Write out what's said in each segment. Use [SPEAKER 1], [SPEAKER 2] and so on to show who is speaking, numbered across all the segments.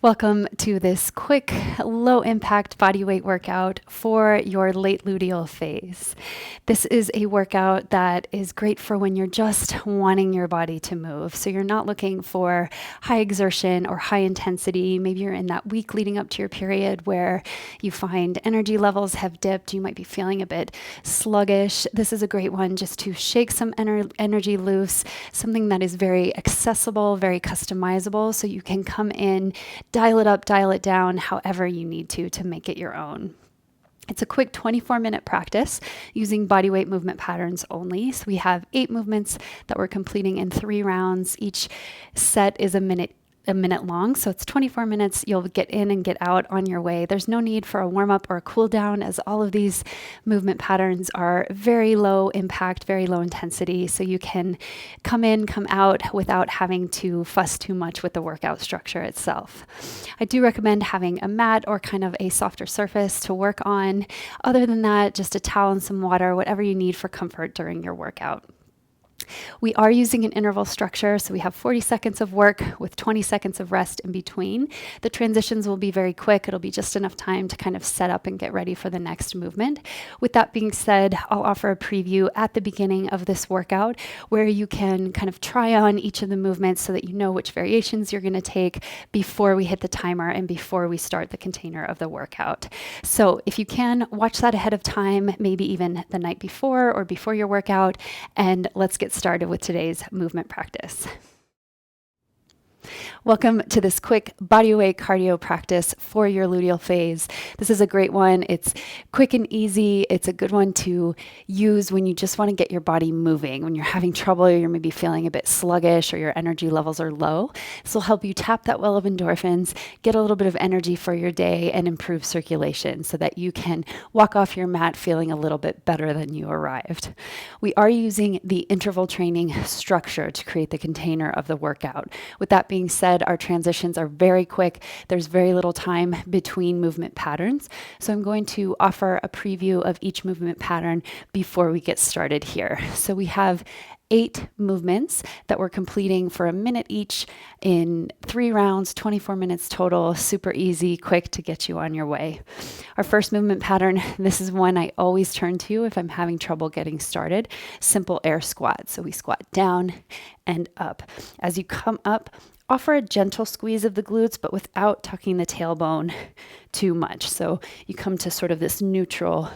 [SPEAKER 1] Welcome to this quick, low impact body weight workout for your late luteal phase. This is a workout that is great for when you're just wanting your body to move. So you're not looking for high exertion or high intensity. Maybe you're in that week leading up to your period where you find energy levels have dipped. You might be feeling a bit sluggish. This is a great one just to shake some energy loose, something that is very accessible, very customizable, so you can come in, dial it up, dial it down, however you need to make it your own. It's a quick 24-minute practice using bodyweight movement patterns only. So we have 8 movements that we're completing in 3 rounds. Each set is a minute long, so it's 24 minutes. You'll get in and get out on your way. There's no need for a warm-up or a cool down, as all of these movement patterns are very low impact, very low intensity, so you can come in, come out without having to fuss too much with the workout structure itself. I do recommend having a mat or kind of a softer surface to work on. Other than that, just a towel and some water, whatever you need for comfort during your workout. We are using an interval structure, so we have 40 seconds of work with 20 seconds of rest in between. The transitions will be very quick. It'll be just enough time to kind of set up and get ready for the next movement. With that being said, I'll offer a preview at the beginning of this workout where you can kind of try on each of the movements so that you know which variations you're going to take before we hit the timer and before we start the container of the workout. So if you can, watch that ahead of time, maybe even the night before or before your workout, and let's get started with today's movement practice. Welcome to this quick bodyweight cardio practice for your luteal phase. This is a great one. It's quick and easy. It's a good one to use when you just want to get your body moving, when you're having trouble, or you're maybe feeling a bit sluggish or your energy levels are low. This will help you tap that well of endorphins, get a little bit of energy for your day, and improve circulation so that you can walk off your mat feeling a little bit better than you arrived. We are using the interval training structure to create the container of the workout. With that being said, our transitions are very quick. There's very little time between movement patterns. So I'm going to offer a preview of each movement pattern before we get started here. So we have 8 movements that we're completing for a minute each in 3 rounds, 24 minutes total. Super easy, quick to get you on your way. Our first movement pattern, this is one I always turn to if I'm having trouble getting started. Simple air squat. So we squat down and up. As you come up, offer a gentle squeeze of the glutes, but without tucking the tailbone too much. So you come to sort of this neutral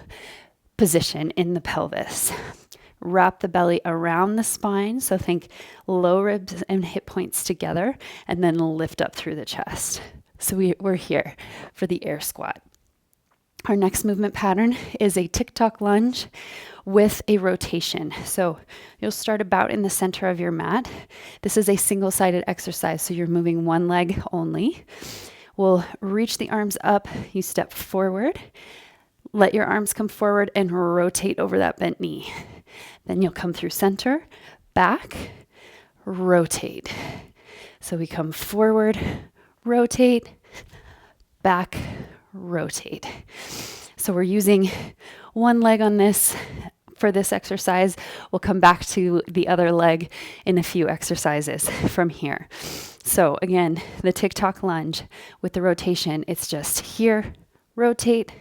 [SPEAKER 1] position in the pelvis. Wrap the belly around the spine. So think low ribs and hip points together, and then lift up through the chest. So we're here for the air squat. Our next movement pattern is a Tick-Tock Lunge with a rotation. So you'll start about in the center of your mat. This is a single-sided exercise, so you're moving one leg only. We'll reach the arms up. You step forward. Let your arms come forward and rotate over that bent knee. Then you'll come through center, back, rotate. So we come forward, rotate, back, rotate. So we're using one leg on this for this exercise. We'll come back to the other leg in a few exercises from here. So again, the Tick-Tock Lunge with the rotation, it's just here, rotate,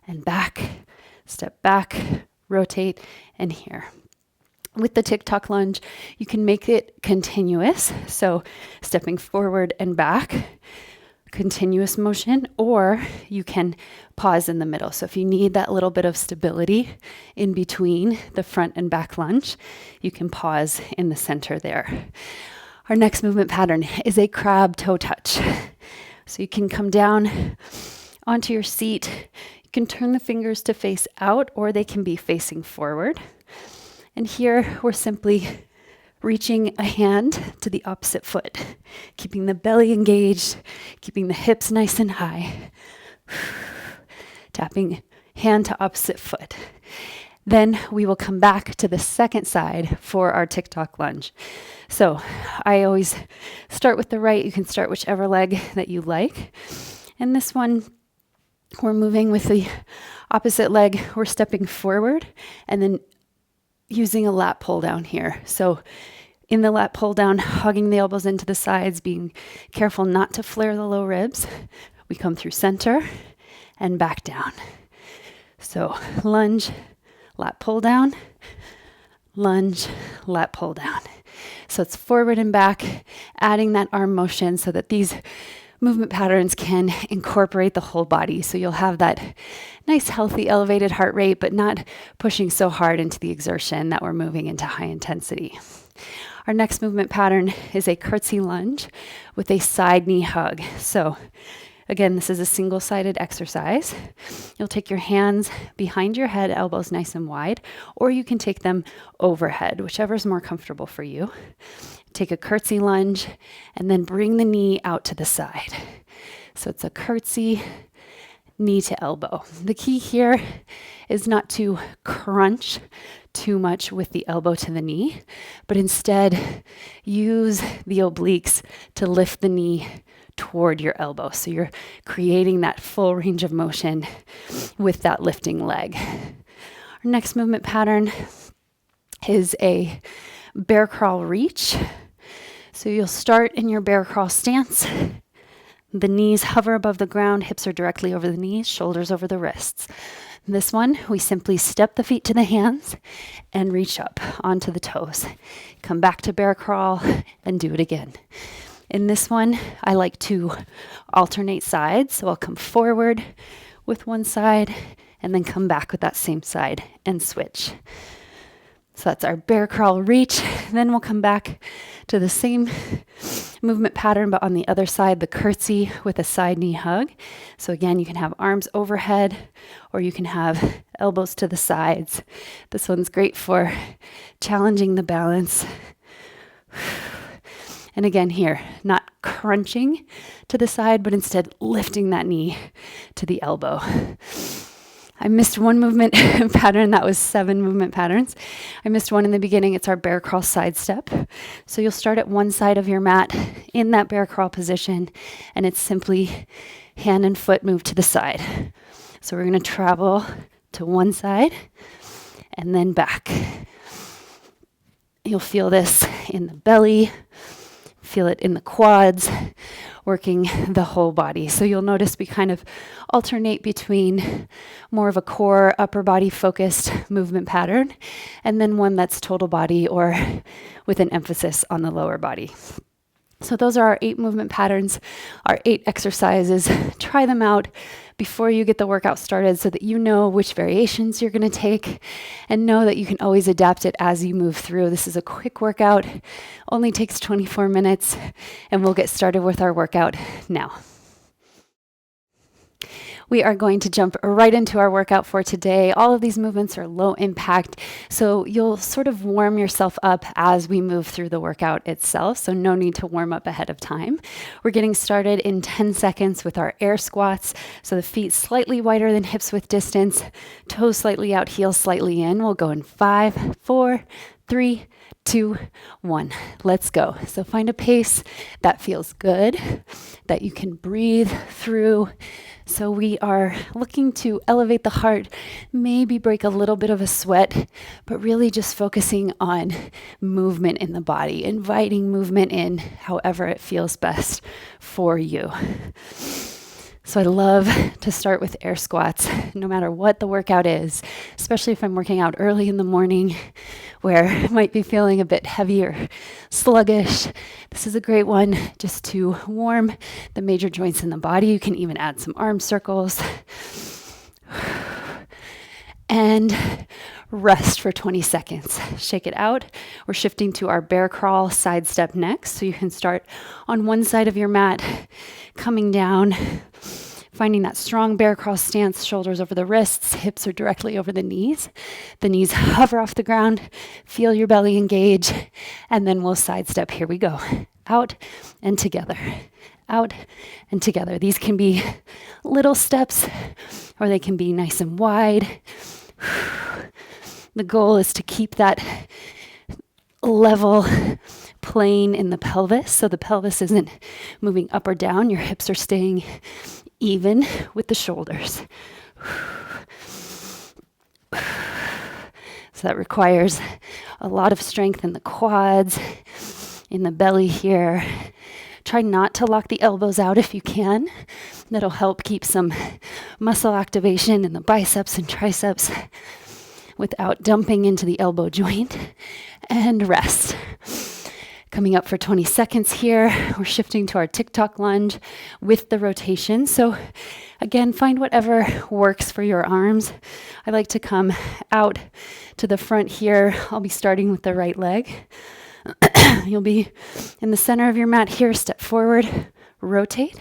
[SPEAKER 1] and back, step back, rotate, and here. With the Tick-Tock Lunge, you can make it continuous. So stepping forward and back, continuous motion, or you can pause in the middle. So if you need that little bit of stability in between the front and back lunge, you can pause in the center there. Our next movement pattern is a crab toe touch. So you can come down onto your seat. You can turn the fingers to face out, or they can be facing forward. And here we're simply reaching a hand to the opposite foot, keeping the belly engaged, keeping the hips nice and high. Tapping hand to opposite foot. Then we will come back to the second side for our Tick-Tock Lunge. So I always start with the right. You can start whichever leg that you like. And this one, we're moving with the opposite leg. We're stepping forward and then using a lat pull down here. So In the lat pull down, hugging the elbows into the sides, being careful not to flare the low ribs. We come through center and back down. So lunge, lat pull down, lunge, lat pull down. So it's forward and back, adding that arm motion so that these movement patterns can incorporate the whole body. So you'll have that nice, healthy, elevated heart rate, but not pushing so hard into the exertion that we're moving into high intensity. Our next movement pattern is a curtsy lunge with a side knee hug. So again, this is a single-sided exercise. You'll take your hands behind your head, elbows nice and wide, or you can take them overhead, whichever is more comfortable for you. Take a curtsy lunge and then bring the knee out to the side. So it's a curtsy, knee to elbow. The key here is not to crunch too much with the elbow to the knee, but instead use the obliques to lift the knee toward your elbow. So you're creating that full range of motion with that lifting leg. Our next movement pattern is a bear crawl reach. So you'll start in your bear crawl stance. The knees hover above the ground, hips are directly over the knees, shoulders over the wrists. This one, we simply step the feet to the hands and reach up onto the toes. Come back to bear crawl and do it again. In this one, I like to alternate sides. So I'll come forward with one side and then come back with that same side and switch. So that's our bear crawl reach. Then we'll come back to the same movement pattern, but on the other side, the curtsy with a side knee hug. So again, you can have arms overhead or you can have elbows to the sides. This one's great for challenging the balance. And again here, not crunching to the side, but instead lifting that knee to the elbow. I missed one movement pattern. That was 7 movement patterns. I missed one in the beginning. It's our bear crawl side step. So you'll start at one side of your mat in that bear crawl position, and it's simply hand and foot move to the side. So we're going to travel to one side and then back. You'll feel this in the belly, feel it in the quads, working the whole body. So you'll notice we kind of alternate between more of a core upper body focused movement pattern and then one that's total body or with an emphasis on the lower body. So those are our 8 movement patterns, our 8 exercises. Try them out before you get the workout started so that you know which variations you're going to take and know that you can always adapt it as you move through. This is a quick workout, only takes 24 minutes, and we'll get started with our workout now. We are going to jump right into our workout for today. All of these movements are low impact, so you'll sort of warm yourself up as we move through the workout itself, so no need to warm up ahead of time. We're getting started in 10 seconds with our air squats, so the feet slightly wider than hips width distance, toes slightly out, heels slightly in. We'll go in 5, 4, 3, 2, 1. Let's go. So find a pace that feels good, that you can breathe through. So we are looking to elevate the heart, maybe break a little bit of a sweat, but really just focusing on movement in the body, inviting movement in however it feels best for you. So I love to start with air squats, no matter what the workout is, especially if I'm working out early in the morning where I might be feeling a bit heavy or sluggish. This is a great one just to warm the major joints in the body. You can even add some arm circles. And rest for 20 seconds. Shake it out. We're shifting to our bear crawl side step next. So you can start on one side of your mat, coming down, finding that strong bear crawl stance, shoulders over the wrists, hips are directly over the knees. The knees hover off the ground. Feel your belly engage. And then we'll side step. Here we go. Out and together. Out and together. These can be little steps or they can be nice and wide. The goal is to keep that level plane in the pelvis, so the pelvis isn't moving up or down. Your hips are staying even with the shoulders. So that requires a lot of strength in the quads in the belly here. Try not to lock the elbows out if you can. That'll help keep some muscle activation in the biceps and triceps without dumping into the elbow joint. And rest. Coming up for 20 seconds here, we're shifting to our Tick-Tock Lunge with the rotation. So again, find whatever works for your arms. I like to come out to the front here. I'll be starting with the right leg. You'll be in the center of your mat here. Step forward, rotate,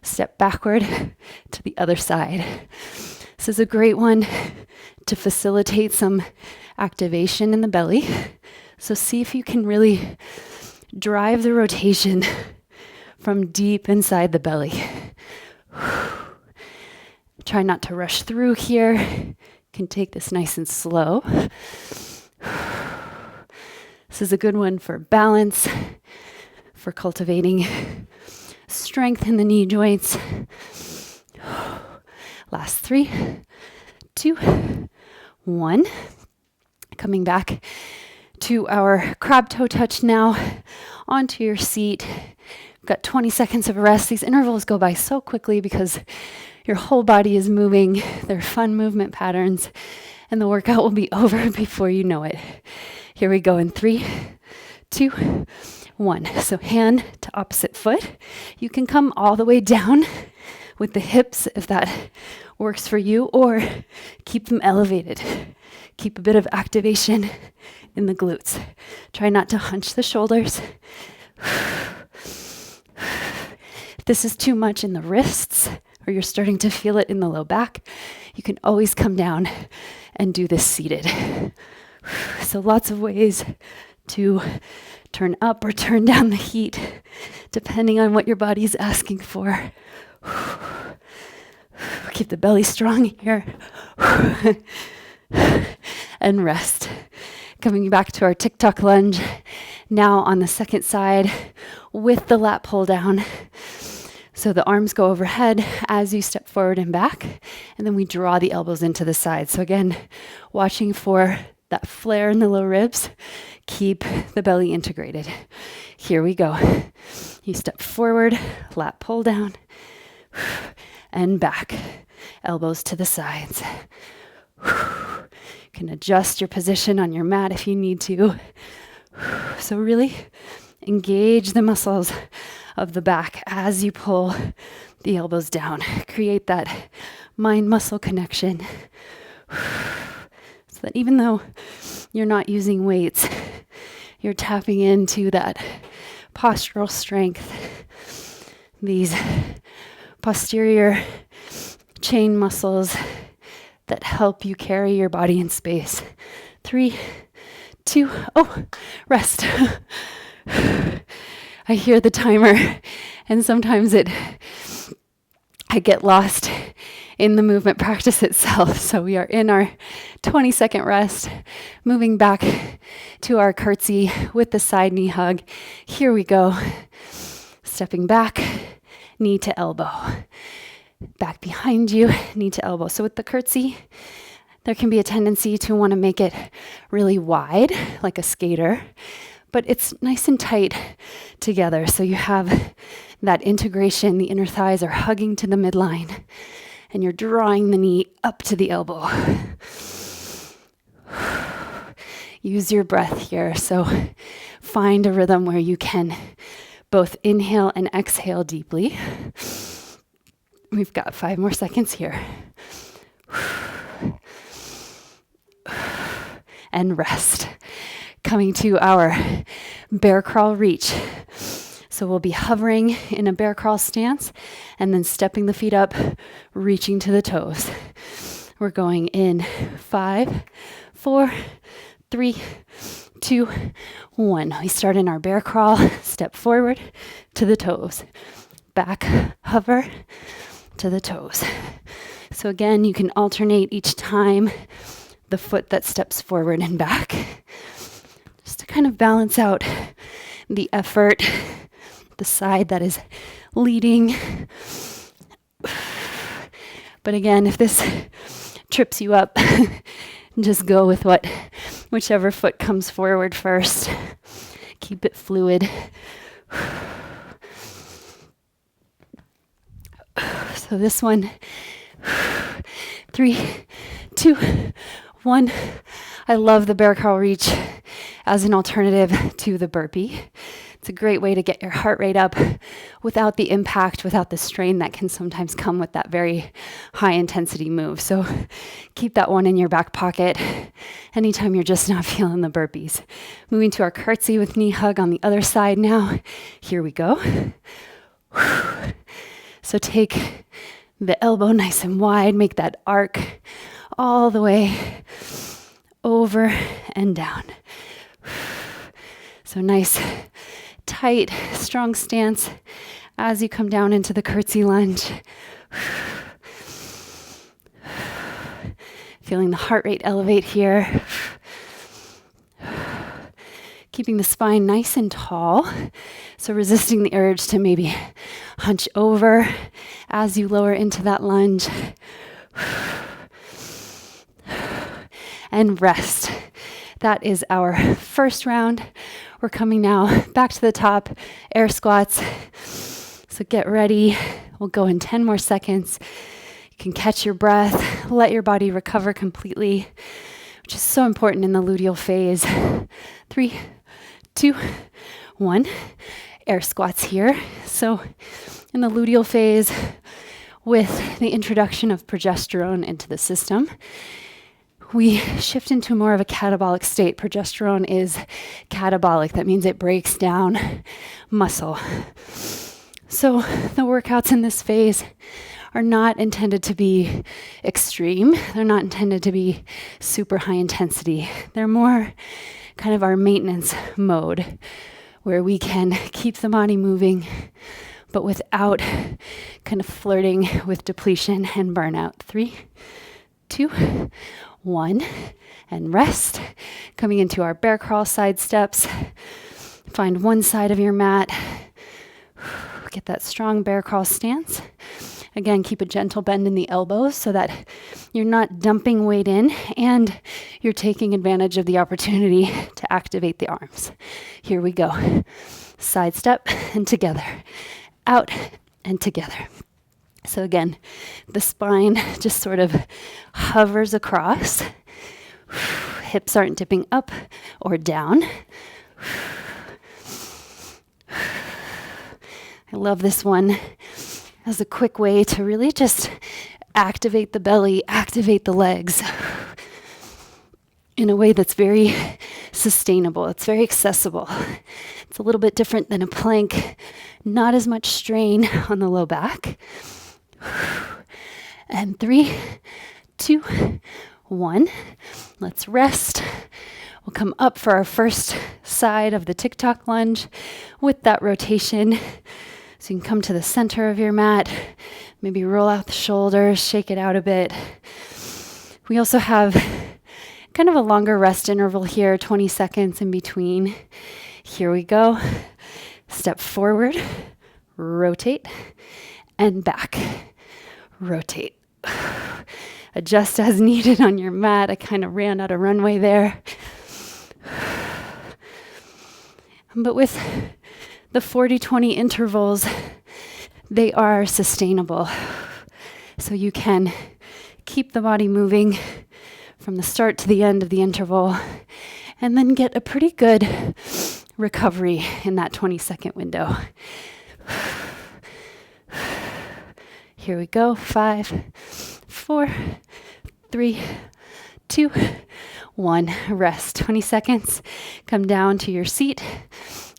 [SPEAKER 1] step backward to the other side. This is a great one to facilitate some activation in the belly. So see if you can really drive the rotation from deep inside the belly. Try not to rush through here. You can take this nice and slow. This is a good one for balance, for cultivating strength in the knee joints. Last 3, 2, 1. Coming back to our crab toe touch now, onto your seat. We've got 20 seconds of rest. These intervals go by so quickly because your whole body is moving. They're fun movement patterns, and the workout will be over before you know it. Here we go in 3, 2, 1. So hand to opposite foot. You can come all the way down with the hips if that works for you, or keep them elevated. Keep a bit of activation in the glutes. Try not to hunch the shoulders. If this is too much in the wrists, or you're starting to feel it in the low back, you can always come down and do this seated. So lots of ways to turn up or turn down the heat, depending on what your body's asking for. Keep the belly strong here. And rest. Coming back to our Tick-Tock Lunge, now on the second side with the lat pull down. So the arms go overhead as you step forward and back, and then we draw the elbows into the side. So again, watching for that flare in the low ribs. Keep the belly integrated. Here we go. You step forward, lat pull down, and back. Elbows to the sides. You can adjust your position on your mat if you need to. So really engage the muscles of the back as you pull the elbows down. Create that mind-muscle connection. So that even though you're not using weights, you're tapping into that postural strength, these posterior chain muscles that help you carry your body in space. 3, 2, rest. I hear the timer, and sometimes I get lost in the movement practice itself. So we are in our 20-second rest, moving back to our curtsy with the side knee hug. Here we go. Stepping back, knee to elbow. Back behind you, knee to elbow. So with the curtsy, there can be a tendency to want to make it really wide, like a skater, but it's nice and tight together. So you have that integration, the inner thighs are hugging to the midline, and you're drawing the knee up to the elbow. Use your breath here. So find a rhythm where you can both inhale and exhale deeply. We've got 5 more seconds here. And rest. Coming to our bear crawl reach. So we'll be hovering in a bear crawl stance and then stepping the feet up, reaching to the toes. We're going in 5, 4, 3, 2, 1. We start in our bear crawl, step forward to the toes. Back, hover to the toes. So again, you can alternate each time the foot that steps forward and back, just to kind of balance out the effort, the side that is leading. But again, if this trips you up, just go with whichever foot comes forward first. Keep it fluid. So this one, 3, 2, 1. I love the bear crawl reach as an alternative to the burpee. It's a great way to get your heart rate up without the impact, without the strain that can sometimes come with that very high intensity move. So keep that one in your back pocket anytime you're just not feeling the burpees. Moving to our curtsy with knee hug on the other side now. Here we go. So take the elbow nice and wide, make that arc all the way over and down. So nice, tight, strong stance as you come down into the curtsy lunge. Feeling the heart rate elevate here. Keeping the spine nice and tall. So resisting the urge to maybe hunch over as you lower into that lunge. And rest. That is our first round. We're coming now back to the top, air squats. So get ready. We'll go in 10 more seconds. You can catch your breath, let your body recover completely, which is so important in the luteal phase. 3, 2, 1. Air squats here. So in the luteal phase, with the introduction of progesterone into the system, we shift into more of a catabolic state. Progesterone is catabolic. That means it breaks down muscle. So the workouts in this phase are not intended to be extreme. They're not intended to be super high intensity. They're more kind of our maintenance mode where we can keep the body moving, but without kind of flirting with depletion and burnout. 3, 2, 1, and rest. Coming into our bear crawl side steps. Find one side of your mat. Get that strong bear crawl stance. Again, keep a gentle bend in the elbows so that you're not dumping weight in and you're taking advantage of the opportunity to activate the arms. Here we go. Side step and together. Out and together. So again, the spine just sort of hovers across. Hips aren't dipping up or down. I love this one as a quick way to really just activate the belly, activate the legs in a way that's very sustainable. It's very accessible. It's a little bit different than a plank. Not as much strain on the low back. And 3, 2, 1. Let's rest. We'll come up for our first side of the Tick-Tock Lunge with that rotation. So you can come to the center of your mat, maybe roll out the shoulders, shake it out a bit. We also have kind of a longer rest interval here, 20 seconds in between. Here we go. Step forward, rotate, and back. Rotate. Adjust as needed on your mat. I kind of ran out of runway there. But with the 40-20 intervals, they are sustainable. So you can keep the body moving from the start to the end of the interval and then get a pretty good recovery in that 20-second window. Here we go. 5, 4, 3, 2, 1. Rest. 20 seconds. Come down to your seat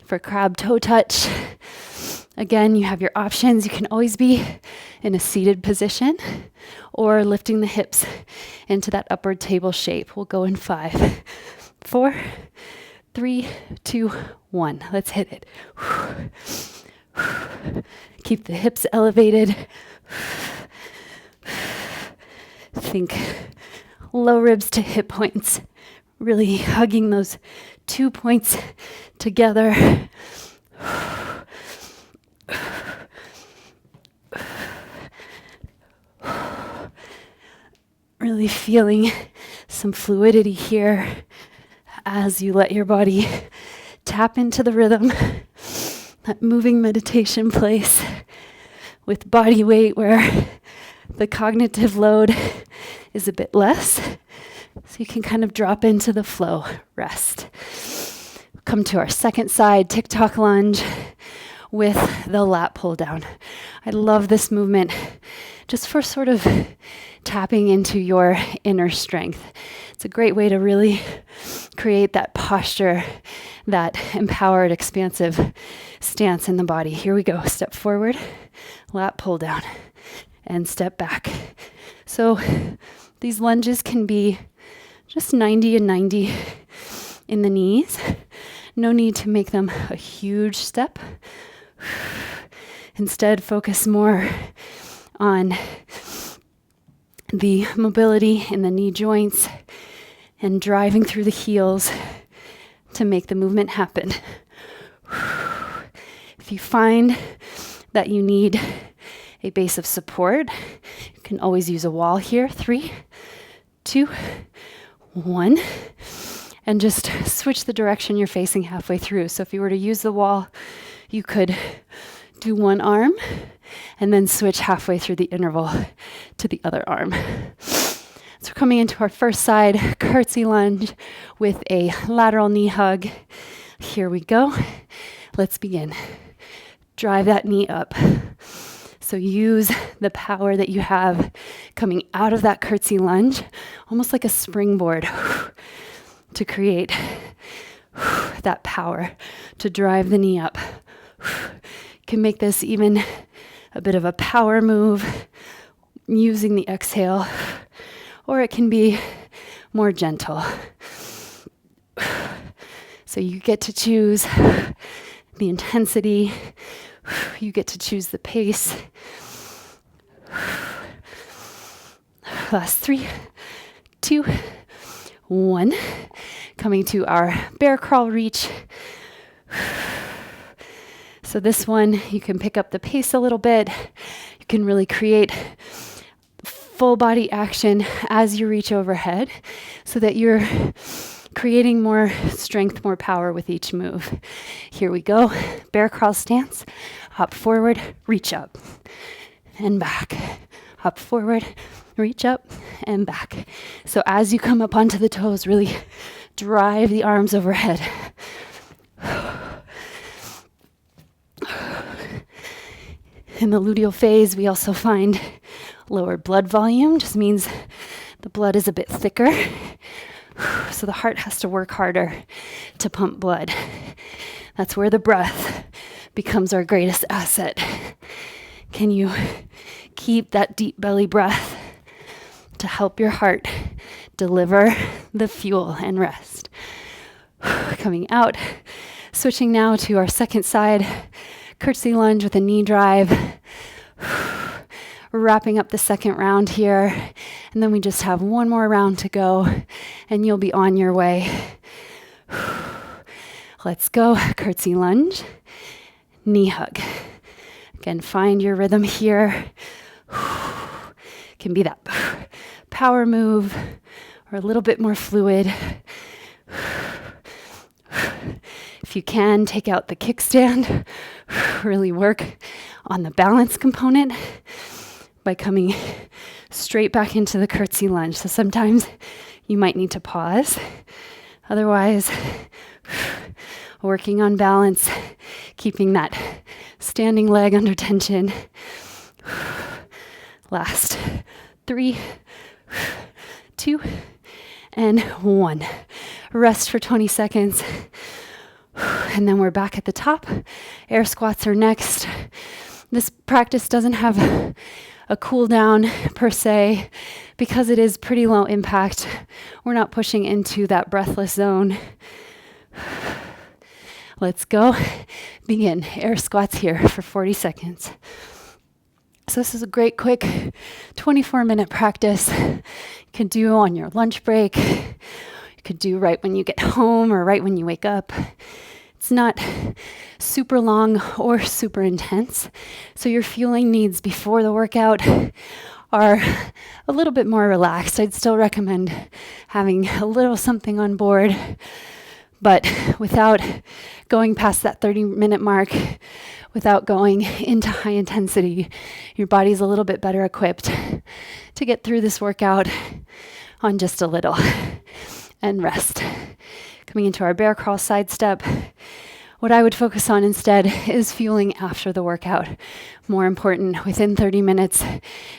[SPEAKER 1] for crab toe touch. Again, you have your options. You can always be in a seated position or lifting the hips into that upward table shape. We'll go in 5, 4, 3, 2, 1. Let's hit it. Keep the hips elevated. Think low ribs to hip points. Really hugging those 2 points together. Really feeling some fluidity here as you let your body tap into the rhythm, that moving meditation place with body weight where the cognitive load is a bit less. So you can kind of drop into the flow, rest. Come to our second side, Tick-Tock Lunge with the Lat Pull Down. I love this movement just for sort of tapping into your inner strength. It's a great way to really create that posture, that empowered, expansive stance in the body. Here we go. Step forward, lat pull down, and step back. So these lunges can be just 90 and 90 in the knees. No need to make them a huge step. Instead, focus more on the mobility in the knee joints and driving through the heels to make the movement happen. If you find that you need a base of support, you can always use a wall here. 3, 2, 1. And just switch the direction you're facing halfway through. So if you were to use the wall, you could do one arm and then switch halfway through the interval to the other arm. So we're coming into our first side, curtsy lunge with a lateral knee hug. Here we go. Let's begin. Drive that knee up. So use the power that you have coming out of that curtsy lunge, almost like a springboard, to create that power to drive the knee up. You can make this even a bit of a power move using the exhale, or it can be more gentle. So you get to choose the intensity, you get to choose the pace. Last 3, 2, 1. Coming to our bear crawl reach. So this one, you can pick up the pace a little bit. You can really create full body action as you reach overhead so that you're creating more strength, more power with each move. Here we go. Bear crawl stance. Hop forward, reach up and back. Hop forward, reach up and back. So as you come up onto the toes, really drive the arms overhead. In the luteal phase, we also find lower blood volume, just means the blood is a bit thicker. So the heart has to work harder to pump blood. That's where the breath becomes our greatest asset. Can you keep that deep belly breath to help your heart deliver the fuel and rest? Coming out, switching now to our second side, curtsy lunge with a knee drive. Wrapping up the second round here, and then we just have one more round to go, and you'll be on your way. Let's go. Curtsy lunge, knee hug. Again, find your rhythm here. Can be that power move or a little bit more fluid. If you can, take out the kickstand. Really work on the balance component by coming straight back into the curtsy lunge. So sometimes you might need to pause. Otherwise, working on balance, keeping that standing leg under tension. Last 3, 2, and 1. Rest for 20 seconds. And then we're back at the top. Air squats are next. This practice doesn't have a cool down per se because it is pretty low impact. We're not pushing into that breathless zone. Let's go. Begin. Air squats here for 40 seconds. So this is a great quick 24-minute practice. You can do on your lunch break. You could do right when you get home or right when you wake up. It's not super long or super intense. So your fueling needs before the workout are a little bit more relaxed. I'd still recommend having a little something on board, But without going past that 30-minute mark, without going into high intensity, your body's a little bit better equipped to get through this workout on just a little. And rest. Coming into our bear crawl side step. What I would focus on instead is fueling after the workout. More important, within 30 minutes,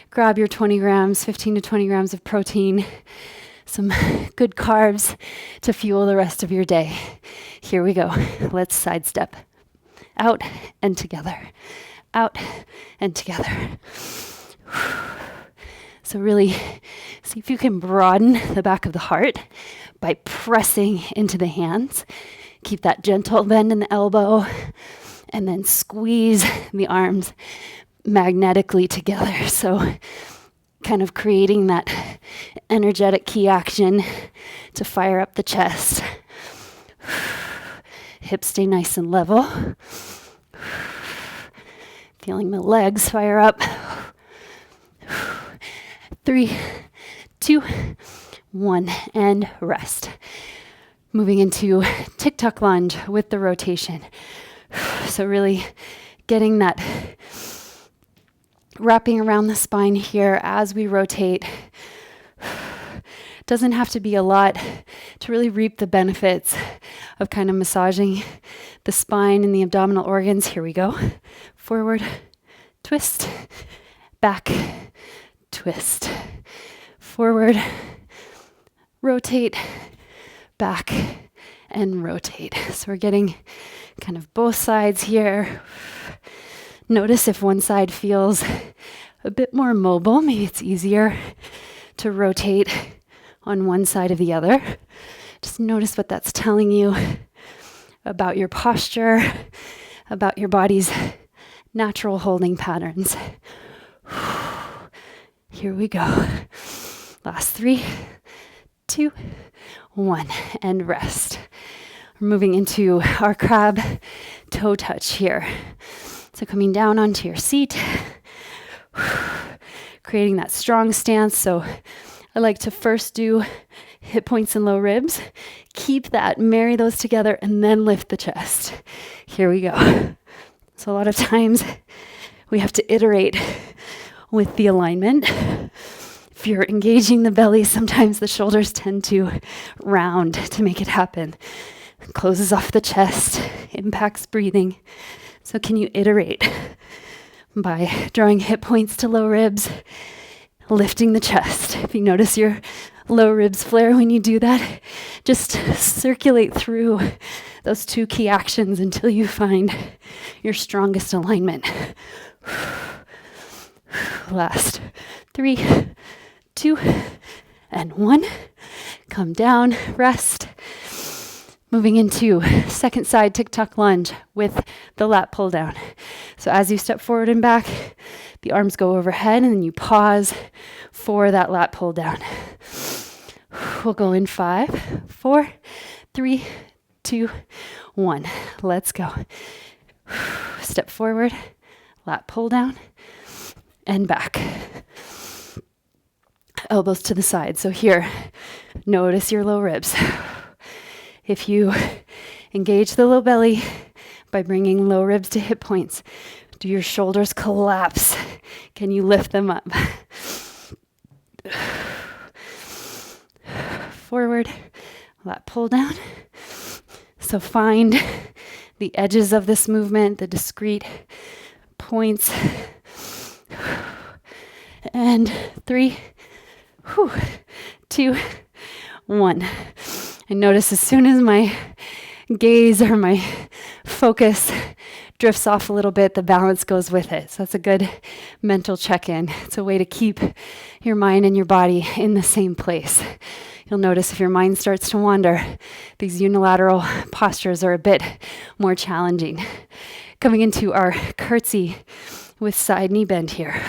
[SPEAKER 1] grab your 20 grams, 15 to 20 grams of protein, some good carbs to fuel the rest of your day. Here we go. Let's sidestep. Out and together. Out and together. So really see if you can broaden the back of the heart by pressing into the hands. Keep that gentle bend in the elbow and then squeeze the arms magnetically together. So kind of creating that energetic key action to fire up the chest. Hips stay nice and level. Feeling the legs fire up. 3, 2, 1, and rest. Moving into Tick-Tock Lunge with the rotation. So really getting that wrapping around the spine here as we rotate. Doesn't have to be a lot to really reap the benefits of kind of massaging the spine and the abdominal organs. Here we go. Forward, twist, back, twist, forward, rotate, back, and rotate. So we're getting kind of both sides here. Notice if one side feels a bit more mobile, maybe it's easier to rotate on one side of the other. Just notice what that's telling you about your posture, about your body's natural holding patterns. Here we go. Last 3, 2, 1, and rest. We're moving into our crab toe touch here. So coming down onto your seat, creating that strong stance. So I like to first do hip points and low ribs. Keep that, marry those together, and then lift the chest. Here we go. So a lot of times we have to iterate with the alignment. If you're engaging the belly, sometimes the shoulders tend to round to make it happen. Closes off the chest, impacts breathing. So can you iterate by drawing hip points to low ribs, lifting the chest? If you notice your low ribs flare when you do that, just circulate through those 2 key actions until you find your strongest alignment. Last 3, 2, and 1. Come down, rest. Moving into second side Tick-Tock Lunge with the Lat Pull Down. So as you step forward and back, the arms go overhead and then you pause for that Lat Pull Down. We'll go in 5, 4, 3, 2, 1. Let's go. Step forward, Lat Pull Down, and back. Elbows to the side. So here, notice your low ribs. If you engage the low belly by bringing low ribs to hip points, do your shoulders collapse? Can you lift them up? Forward, Lat Pull Down. So find the edges of this movement, the discrete points. And 3, 2, 1. I notice as soon as my gaze or my focus drifts off a little bit, the balance goes with it. So that's a good mental check-in. It's a way to keep your mind and your body in the same place. You'll notice if your mind starts to wander, these unilateral postures are a bit more challenging. Coming into our curtsy with side knee bend here.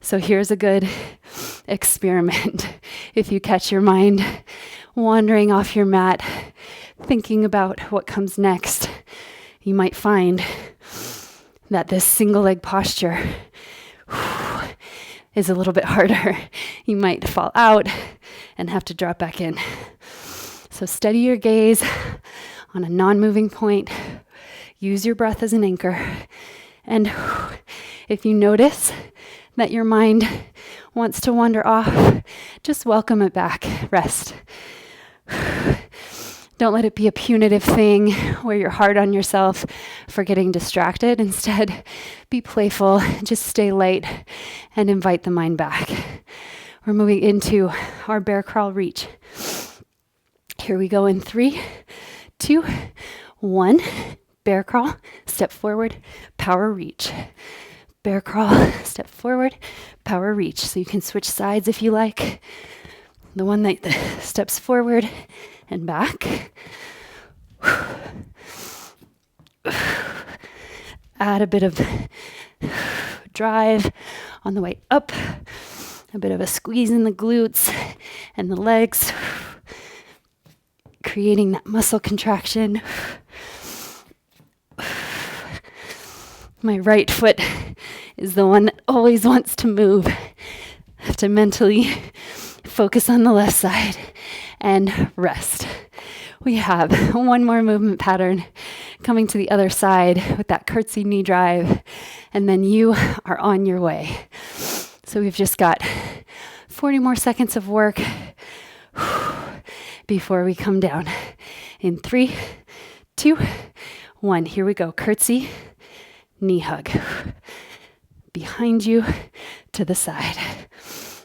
[SPEAKER 1] So here's a good experiment. If you catch your mind wandering off your mat, thinking about what comes next, you might find that this single leg posture is a little bit harder. You might fall out and have to drop back in. So steady your gaze on a non-moving point. Use your breath as an anchor. And if you notice that your mind wants to wander off, just welcome it back. Rest. Don't let it be a punitive thing where you're hard on yourself for getting distracted. Instead, be playful, just stay light, and invite the mind back. We're moving into our bear crawl reach. Here we go in 3, 2, 1. Bear crawl, step forward, power reach. Bear crawl, step forward, power reach. So you can switch sides if you like. The one that steps forward and back. Add a bit of drive on the way up. A bit of a squeeze in the glutes and the legs. Creating that muscle contraction. My right foot is the one that always wants to move. I have to mentally focus on the left side and rest. We have one more movement pattern coming to the other side with that curtsy knee drive, and then you are on your way. So we've just got 40 more seconds of work before we come down. In 3, 2, 1. Here we go. Curtsy, knee hug. Behind you, to the side.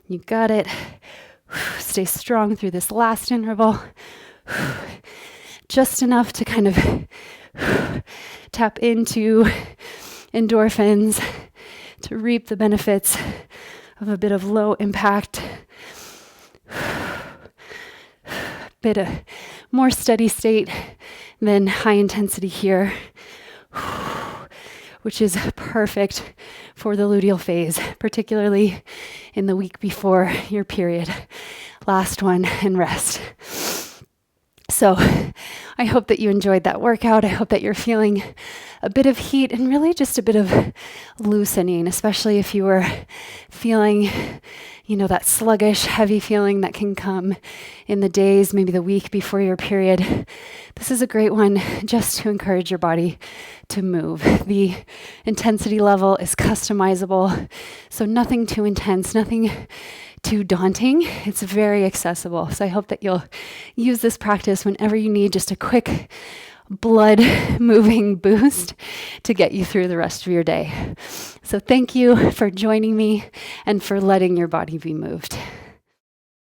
[SPEAKER 1] You got it. Stay strong through this last interval. Just enough to kind of tap into endorphins, to reap the benefits of a bit of low impact, bit of more steady state than high intensity here, which is perfect for the luteal phase, particularly in the week before your period. Last one, and rest. So I hope that you enjoyed that workout. I hope that you're feeling a bit of heat and really just a bit of loosening, especially if you were feeling, that sluggish, heavy feeling that can come in the days, maybe the week before your period. This is a great one just to encourage your body to move. The intensity level is customizable, so nothing too intense, nothing too daunting. It's very accessible. So I hope that you'll use this practice whenever you need just a quick blood moving boost to get you through the rest of your day. So thank you for joining me and for letting your body be moved.